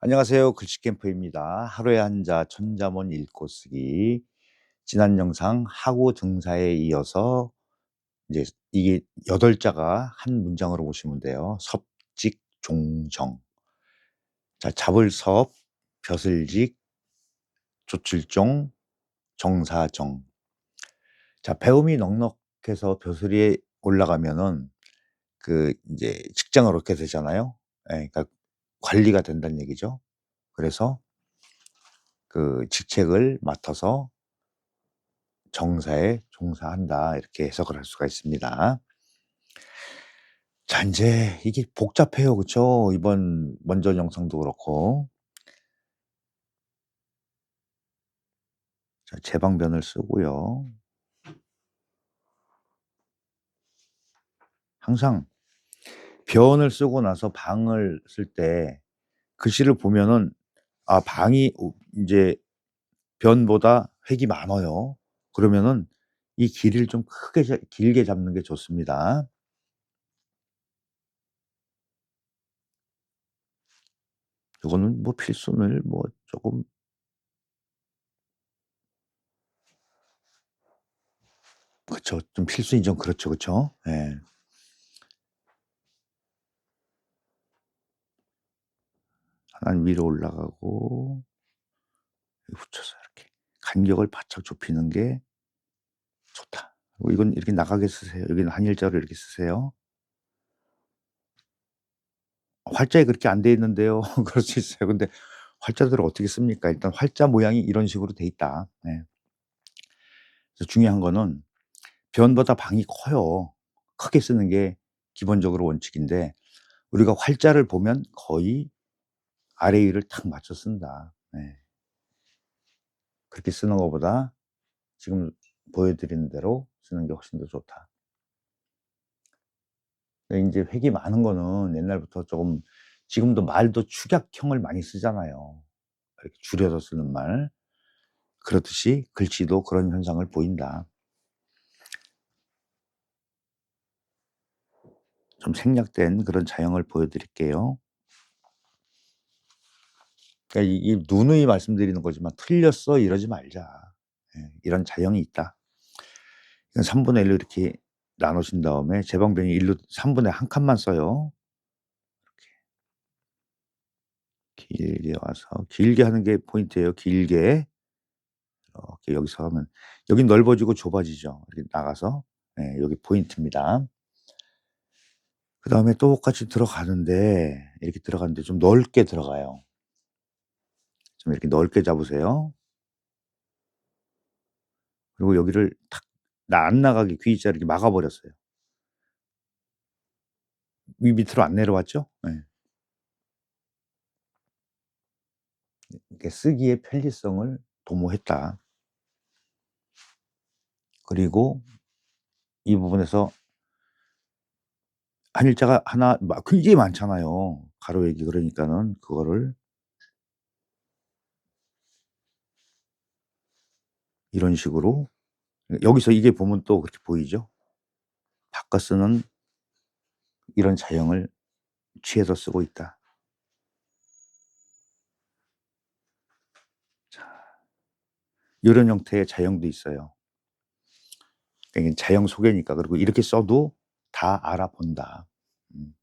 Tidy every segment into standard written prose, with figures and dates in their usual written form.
안녕하세요. 글씨캠프입니다. 하루에 한자 천자문 읽고 쓰기. 지난 영상 하고 등사에 이어서 이제 이게 8자가 한 문장으로 보시면 돼요. 섭직 종정. 자, 잡을 섭, 벼슬직, 조칠종, 정사정. 자, 배움이 넉넉해서 벼슬이 올라가면은 이제 직장을 얻게 되잖아요. 예, 그러니까 관리가 된다는 얘기죠. 그래서 직책을 맡아서 정사에 종사한다, 이렇게 해석을 할 수가 있습니다. 자, 인제 이게 복잡해요. 그쵸? 이번 먼저 영상도 그렇고. 자, 제방변을 쓰고요. 항상 변을 쓰고 나서 방을 쓸 때 글씨를 보면은 방이 인제 변보다 획이 많아요. 그러면은 이 길이를 좀 길게 잡는 게 좋습니다. 요거는 뭐 필순을 쪼금. 그쵸. 좀 필순이 좀 그렇죠. 그쵸? 예. 하나는 위로 올라가고 붙여서 이렇게 간격을 바짝 좁히는 게 좋다. 그리고 이건 이렇게 나가게 쓰세요. 여기는 한일자로 이렇게 쓰세요. 활자에 그렇게 안 돼 있는데요. 그럴 수 있어요. 근데 활자들을 어떻게 씁니까? 일단 활자 모양이 이런 식으로 돼 있다. 네. 그래서 중요한 거는 변보다 방이 커요. 크게 쓰는 게 기본적으로 원칙인데, 우리가 활자를 보면 거의 아래 위를 탁 맞춰 쓴다. 네. 그렇게 쓰는 것보다 지금 보여드리는 대로 쓰는 게 훨씬 더 좋다. 인제 획이 많은 거는 옛날부터 조금, 지금도 말도 축약형을 많이 쓰잖아요. 이렇게 줄여서 쓰는 말. 그렇듯이 글씨도 그런 현상을 보인다. 좀 생략된 그런 자형을 보여 드릴게요. 그러니까 이 누누이 말씀드리는 거지만 "틀렸어." 이러지 말자. 예. 이런 자형이 있다. 이건 3분의 1로 이렇게 나누신 다음에 제방변이 1로 3분의 1 칸만 써요. 길게 와서 길게 하는 게 포인트예요. 길게. 이렇게 여기서 하면 여긴 넓어지고 좁아지죠. 이렇게 나가서. 예, 여기 포인트입니다. 그다음에 똑같이 들어가는데, 이렇게 들어가는데 좀 넓게 들어가요. 좀 이렇게 넓게 잡으세요. 그리고 여기를 탁 안 나가게 V자 이렇게 막아 버렸어요. 밑으로 안 내려왔죠? 예. 이렇게 쓰기의 편리성을 도모했다. 그리고 이 부분에서 한일자가 하나 굉장히 많잖아요. 가로 얘기 그러니까는 그거를 이런 식으로, 여기서 이게 보면 또 그렇게 보이죠? 바꿔 쓰는 이런 자형을 취해서 쓰고 있다. 자, 요런 형태의 자형도 있어요. 이게 자형 소개니까. 그리고 이렇게 써도 다 알아본다. 음.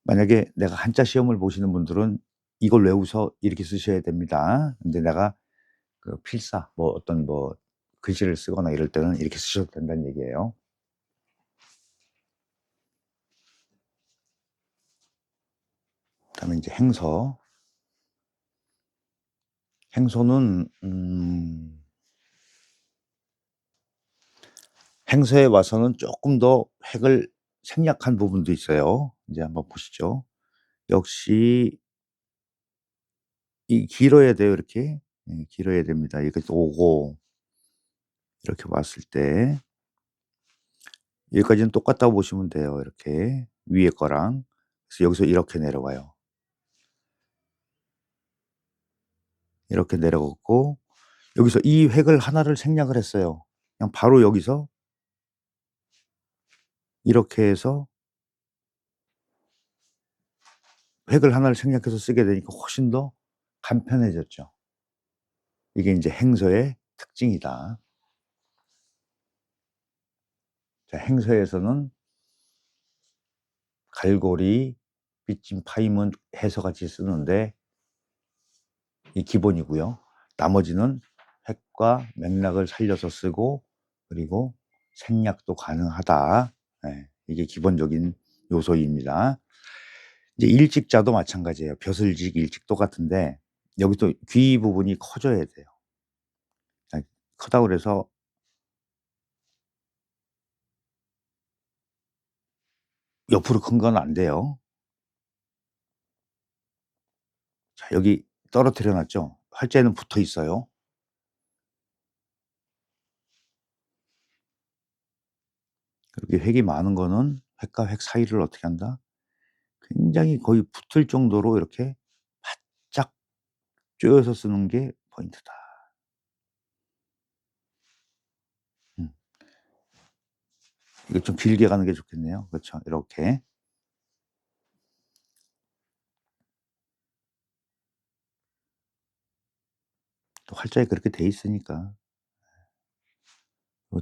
만약에 내가 한자 시험을 보시는 분들은 이걸 외우서 이렇게 쓰셔야 됩니다. 근데 내가 필사 어떤 글씨를 쓰거나 이럴 때는 이렇게 쓰셔도 된다는 얘기예요. 그다음에 인제 행서. 행서는 행서에 와서는 쪼끔 더 획을 생략한 부분도 있어요. 이제 한번 보시죠. 역시 길어야 돼요, 이렇게. 예, 길어야 됩니다. 이렇게 오고 이렇게 왔을 때 여기까지는 똑같다고 보시면 돼요, 이렇게 위에 거랑. 그래서 여기서 이렇게 내려와요. 이렇게 내려갔고 여기서 이 획을 하나를 생략을 했어요. 그냥 바로 여기서 이렇게 해서 획을 하나를 생략해서 쓰게 되니까 훨씬 더 간편해졌죠. 이게 인제 행서의 특징이다. 자, 행서에서는 갈고리, 빗짐, 파임은 해서 같이 쓰는데 이 기본이고요. 나머지는 획과 맥락을 살려서 쓰고 그리고 생략도 가능하다. 예. 이게 기본적인 요소입니다. 이제 일직자도 마찬가지예요. 벼슬직, 일직 똑같은데 여기서 귀 부분이 커져야 돼요. 아, 크다고 그래서 옆으로 큰 건 안 돼요. 자, 여기 떨어뜨려 놨죠? 활자에는 붙어 있어요. 그렇게 획이 많은 거는 획과 획 사이를 어떻게 한다? 굉장히 거의 붙을 정도로 이렇게 바짝 쪼여서 쓰는 게 포인트다. 음. 이거 좀 길게 가는 게 좋겠네요. 그렇죠. 이렇게. 또 활자에 그렇게 돼 있으니까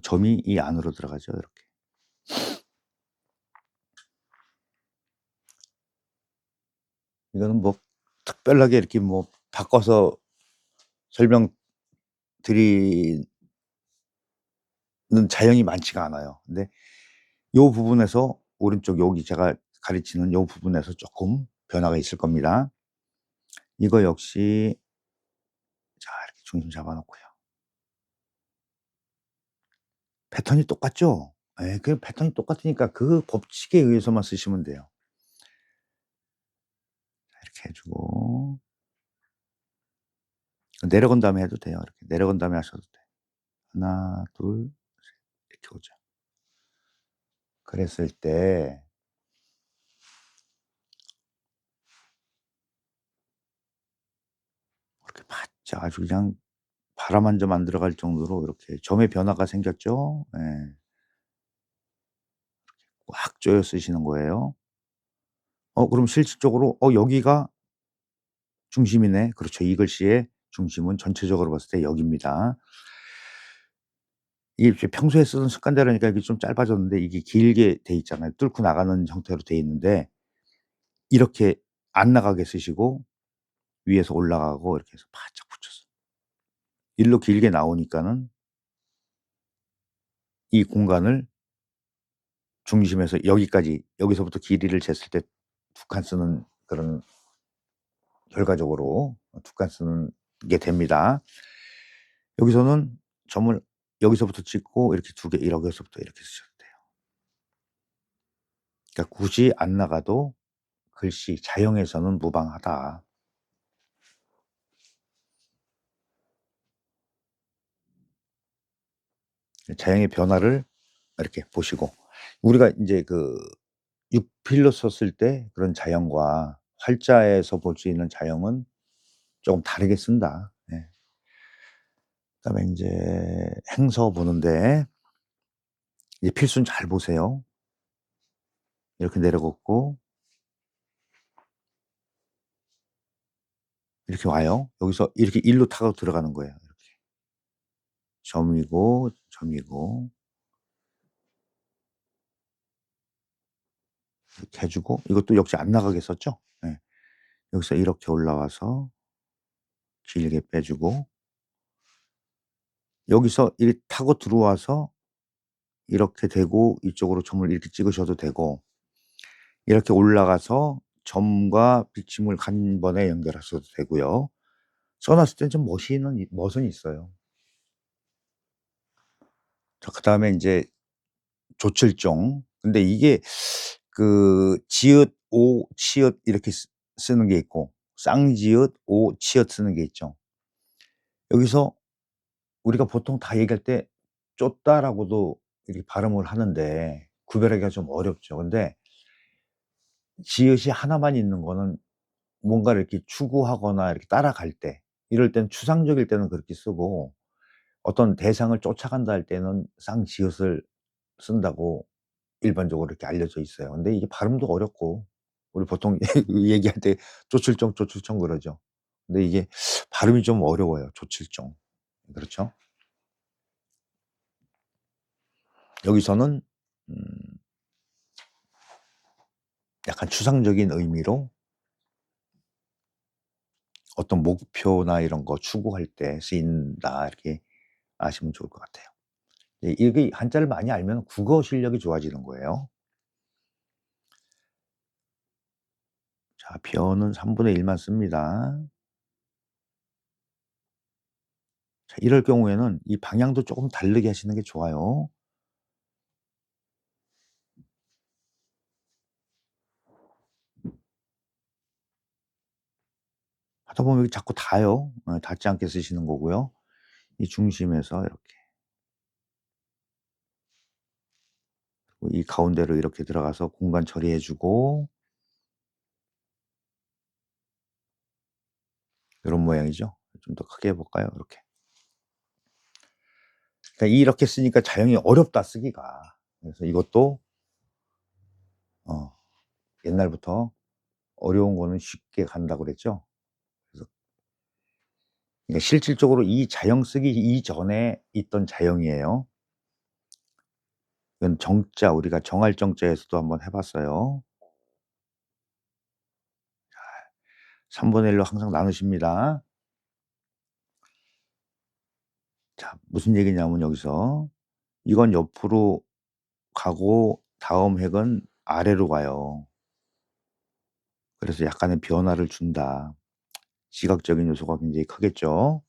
점이 이 안으로 들어가죠, 이렇게. 이거는 뭐 특별하게 이렇게 뭐 바꿔서 설명드리는 자형이 많지가 않아요. 근데 요 부분에서 오른쪽 여기 제가 가르치는 요 부분에서 쪼끔 변화가 있을 겁니다. 이거 역시 자, 이렇게 중심 잡아 놓고요. 패턴이 똑같죠? 예. 그 패턴이 똑같으니까 그 법칙에 의해서만 쓰시면 돼요. 이렇게 해 주고 내려간 다음에 해도 돼요. 이렇게 내려간 다음에 하셔도 돼요. 하나 둘 셋 이렇게 오죠. 그랬을 때 이렇게 바짝 아주 그냥 바람 한 점 안 들어갈 정도로 이렇게 점의 변화가 생겼죠? 예. 꽉 조여 쓰시는 거예요. 그럼 실질적으로 '여기가 중심이네.' 그렇죠. 이 글씨의 중심은 전체적으로 봤을 때 여기입니다. 이게 이제 평소에 쓰던 습관대로니까 이게 좀 짧아졌는데 이게 길게 돼 있잖아요. 뚫고 나가는 형태로 돼 있는데 이렇게 안 나가게 쓰시고 위에서 올라가고 이렇게 해서 바짝 붙여서 일로 길게 나오니까는 이 공간을 중심에서 여기까지 여기서부터 길이를 쟀을 때 2칸 쓰는 그런 결과적으로 2칸 쓰는 게 됩니다. 여기서는 점을 여기서부터 찍고 이렇게 2개 여기서부터 이렇게 쓰셔도 돼요. 그러니까 굳이 안 나가도 글씨 자형에서는 무방하다. 자형의 변화를 이렇게 보시고 우리가 인제 그 육필로 썼을 때 그런 자형과 활자에서 볼 수 있는 자형은 쪼금 다르게 쓴다. 예. 그다음에 인제 행서 보는데 이제 필수는 잘 보세요. 이렇게 내려긋고 이렇게 와요. 여기서 이렇게 일로 타고 들어가는 거예요. 이렇게. 점이고 점이고 이렇게 해 주고 이것도 역시 안 나가게 썼죠? 예. 여기서 이렇게 올라와서 길게 빼 주고 여기서 이렇게 타고 들어와서 이렇게 대고 이쪽으로 점을 이렇게 찍으셔도 되고 이렇게 올라가서 점과 비침을 한 번에 연결하셔도 되고요. 써 놨을 땐 좀 멋은 있어요. 자, 그다음에 인제 조칠종. 근데 이게 그 지읒, 오, 치읓 이렇게 쓰는 게 있고 쌍지읒, 오, 치읓 쓰는 게 있죠. 여기서 우리가 보통 다 얘기할 때 쫓다라고도 이렇게 발음을 하는데 구별하기가 좀 어렵죠. 근데 지읒이 하나만 있는 거는 뭔가를 이렇게 추구하거나 이렇게 따라갈 때 이럴 땐 추상적일 때는 그렇게 쓰고 어떤 대상을 쫓아간다 할 때는 쌍지읒을 쓴다고 일반적으로 이렇게 알려져 있어요. 근데 이게 발음도 어렵고 우리 보통 얘기할 때 조출정, 조출청 그러죠. 근데 이게 발음이 좀 어려워요. 조출정. 그렇죠? 여기서는 음 약간 추상적인 의미로 어떤 목표나 이런 거 추구할 때 쓰인다 이렇게 아시면 좋을 것 같아요. 이게 한자를 많이 알면 국어 실력이 좋아지는 거예요. 자, 변은 3분의 1만 씁니다. 자, 이럴 경우에는 이 방향도 조금 다르게 하시는 게 좋아요. 하다 보면 여기 자꾸 닿아요. 닿지 않게 쓰시는 거고요. 이 중심에서 이렇게 이 가운데로 이렇게 들어가서 공간 처리해 주고 요런 모양이죠. 좀 더 크게 해 볼까요? 이렇게. 그러니까 이렇게 쓰니까 자형이 어렵다 쓰기가. 그래서 이것도 어 옛날부터 어려운 거는 쉽게 간다고 그랬죠. 그래서 그러니까 실질적으로 이 자형 쓰기 이전에 있던 자형이에요. 이건 정자, 우리가 정할 정자에서도 한번 해 봤어요. 3분의 1로 항상 나누십니다. 자, 무슨 얘기냐면 여기서 이건 옆으로 가고 다음 획은 아래로 가요. 그래서 약간의 변화를 준다. 시각적인 요소가 굉장히 크겠죠.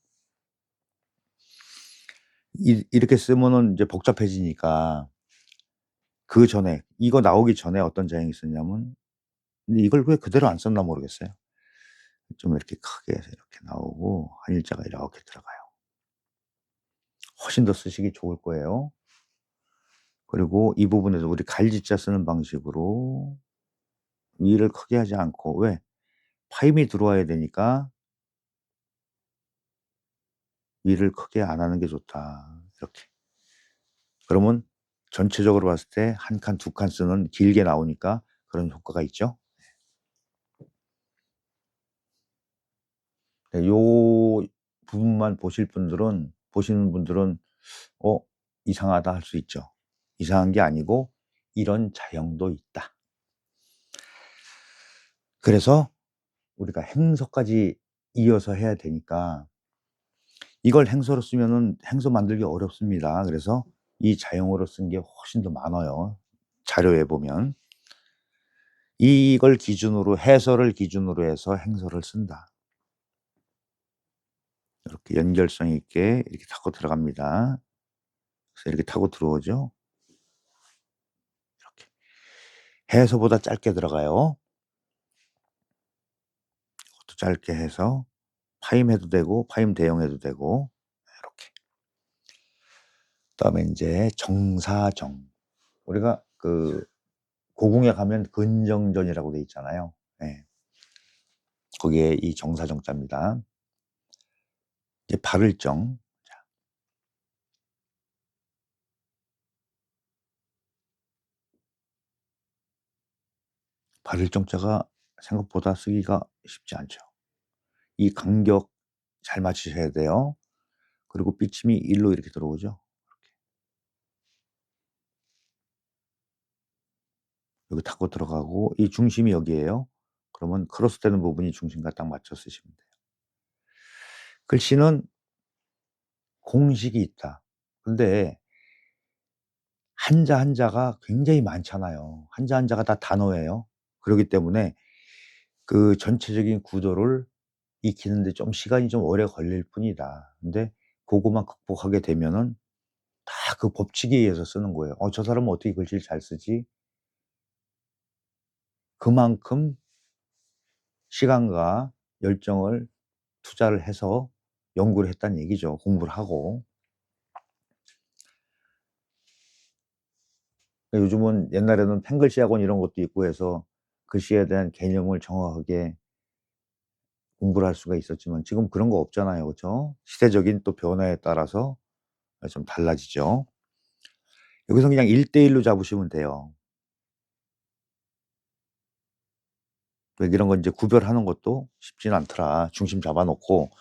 이렇게 쓰면은 이제 복잡해지니까 그전에 이거 나오기 전에 어떤 자형이 있었냐면, 근데 이걸 왜 그대로 안 썼나 모르겠어요. 좀 이렇게 크게 해서 이렇게 나오고 한일자가 이렇게 들어가요. 훨씬 더 쓰시기 좋을 거예요. 그리고 이 부분에서 우리 갈짓자 쓰는 방식으로 위를 크게 하지 않고, 왜? 파임이 들어와야 되니까 위를 크게 안 하는 게 좋다. 이렇게. 그러면 전체적으로 봤을 때 한 칸, 두 칸 쓰는 길게 나오니까 그런 효과가 있죠. 네, 요 부분만 보시는 분들은 '어 이상하다.' 할 수 있죠. 이상한 게 아니고 이런 자형도 있다. 그래서 우리가 행서까지 이어서 해야 되니까 이걸 행서로 쓰면은 행서 만들기 어렵습니다. 그래서 이 자형으로 쓴 게 훨씬 더 많아요, 자료에 보면. 이걸 기준으로 해설을 기준으로 해서 행서를 쓴다. 이렇게 연결성 있게 이렇게 타고 들어갑니다. 그래서 이렇게 타고 들어오죠. 이렇게. 해서보다 짧게 들어가요. 그것도 짧게 해서 파임해도 되고 파임 대용해도 되고 이렇게. 그다음에 인제 정사정. 우리가 그 고궁에 가면 근정전이라고 돼 있잖아요. 예. 거기에 이 정사정자입니다. 이제 발을정. 발을정자가 생각보다 쓰기가 쉽지 않죠. 이 간격 잘 맞추셔야 돼요. 그리고 삐침이 일로 이렇게 들어오죠. 여기 타고 들어가고 이 중심이 여기에요. 그러면 크로스되는 부분이 중심과 딱 맞춰 쓰시면 돼요. 글씨는 공식이 있다. 근데 한자 한자가 굉장히 많잖아요. 한자 한자가 다 단어예요. 그러기 때문에 그 전체적인 구도를 익히는 데 좀 시간이 좀 오래 걸릴 뿐이다. 근데 고거만 극복하게 되면은 다 그 법칙에 의해서 쓰는 거예요. '어 저 사람은 어떻게 글씨를 잘 쓰지?' 그만큼 시간과 열정을 투자를 해서 연구를 했다는 얘기죠, 공부를 하고. 요즘은, 옛날에는 펜글씨 학원 이런 것도 있고 해서 글씨에 대한 개념을 정확하게 공부를 할 수가 있었지만 지금 그런 거 없잖아요. 그쵸? 시대적인 또 변화에 따라서 좀 달라지죠. 여기서 그냥 1대 1로 잡으시면 돼요. 이런 거 인제 구별하는 것도 쉽지는 않더라. 중심 잡아 놓고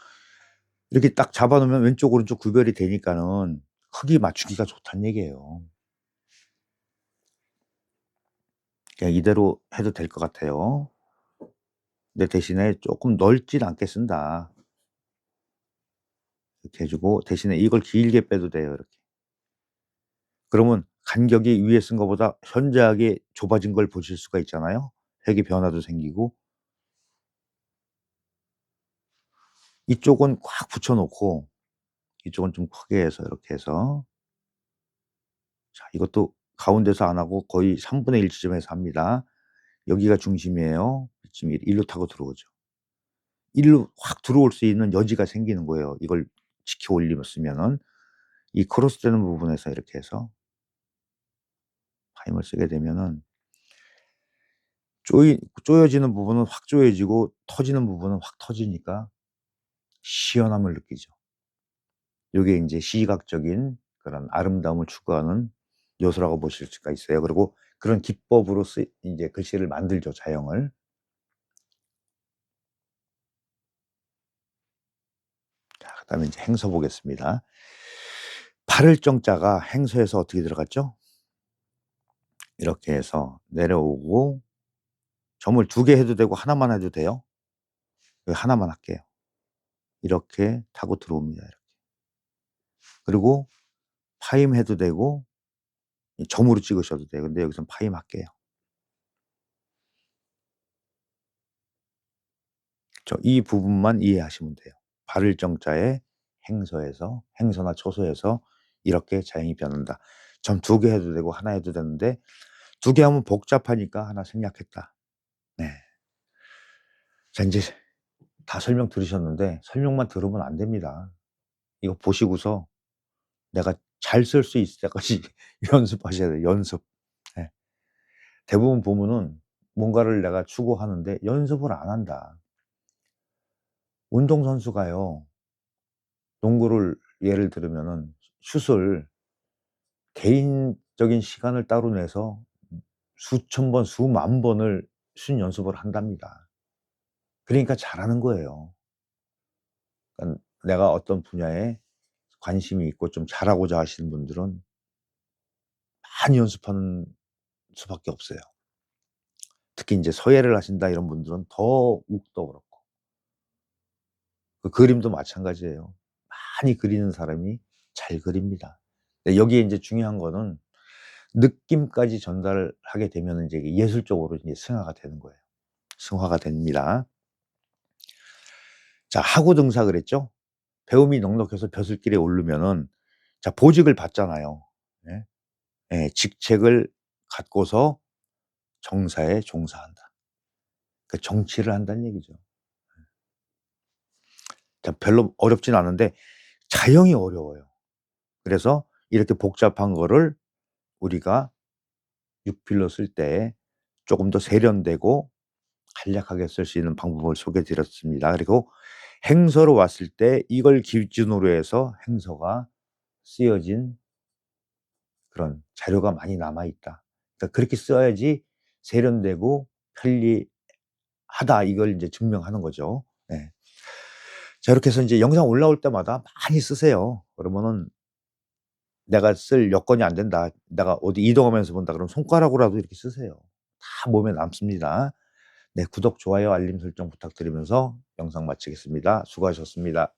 이렇게 딱 잡아 놓으면 왼쪽 오른쪽 구별이 되니까는 크기 맞추기가 좋다는 얘기예요. 그냥 이대로 해도 될 것 같아요. 근데 대신에 쪼끔 넓진 않게 쓴다. 이렇게 해 주고 대신에 이걸 길게 빼도 돼요, 이렇게. 그러면 간격이 위에 쓴 거보다 현저하게 좁아진 걸 보실 수가 있잖아요. 색의 변화도 생기고. 이쪽은 꽉 붙여 놓고 이쪽은 좀 크게 해서 이렇게 해서 자 이것도 가운데서 안 하고 거의 1/3 지점에서 합니다. 여기가 중심이에요. 지금 일로 타고 들어오죠. 일로 확 들어올 수 있는 여지가 생기는 거예요. 이걸 지켜 올리면은 이 크로스되는 부분에서 이렇게 해서 파임을 쓰게 되면은 쪼여지는 부분은 확 쪼여지고 터지는 부분은 확 터지니까 시원함을 느끼죠. 요게 인제 시각적인 그런 아름다움을 추구하는 요소라고 보실 수가 있어요. 그리고 그런 기법으로 인제 글씨를 만들죠, 자형을. 자 그다음에 인제 행서 보겠습니다. 바를 정자가 행서에서 어떻게 들어갔죠? 이렇게 해서 내려오고 점을 2개 해도 되고 하나만 해도 돼요. 여기 하나만 할게요. 이렇게 타고 들어옵니다, 이렇게. 그리고 파임해도 되고 이 점으로 찍으셔도 돼요. 근데 여기선 파임할게요. 이 부분만 이해하시면 돼요. 바를 정자에 행서에서 행서나 초소에서 이렇게 자형이 변한다. 점 2개 해도 되고 하나 해도 되는데 2개 하면 복잡하니까 하나 생략했다. 네. 자 인제 다 설명 들으셨는데 설명만 들으면 안 됩니다. 이거 보시고서 내가 잘 쓸 수 있을 때까지 연습하셔야 돼요, 연습. 예. 대부분 보면은 뭔가를 내가 추구하는데 연습을 안 한다. 운동선수가요, 농구를 예를 들면은 슛을 개인적인 시간을 따로 내서 수천 번, 수만 번을 슛 연습을 한답니다. 그러니까 잘하는 거예요. 그러니까 내가 어떤 분야에 관심이 있고 좀 잘하고자 하시는 분들은 많이 연습하는 수밖에 없어요. 특히 인제 서예를 하신다 이런 분들은 더욱더 그렇고. 그 그림도 마찬가지예요. 많이 그리는 사람이 잘 그립니다. 근데 여기에 인제 중요한 거는 느낌까지 전달하게 되면은 이제 이게 예술적으로 이제 승화가 되는 거예요. 승화가 됩니다. 자 하구 등사 그랬죠? 배움이 넉넉해서 벼슬길에 오르면은 자 보직을 받잖아요. 예. 예. 직책을 갖고서 정사에 종사한다. 그 정치를 한다는 얘기죠. 자 별로 어렵진 않은데 자형이 어려워요. 그래서 이렇게 복잡한 거를 우리가 육필로 쓸 때 쪼금 더 세련되고 간략하게 쓸 수 있는 방법을 소개해 드렸습니다. 그리고 행서로 왔을 때 이걸 기준으로 해서 행서가 쓰여진 그런 자료가 많이 남아 있다. 그러니까 그렇게 써야지 세련되고 편리하다 이걸 인제 증명하는 거죠. 예. 자 이렇게 해서 인제 영상 올라올 때마다 많이 쓰세요. 그러면은 내가 쓸 여건이 안 된다. 내가 어디 이동하면서 본다 그러면 손가락으로라도 이렇게 쓰세요. 다 몸에 남습니다. 네 구독, 좋아요, 알림 설정 부탁드리면서 영상 마치겠습니다. 수고하셨습니다.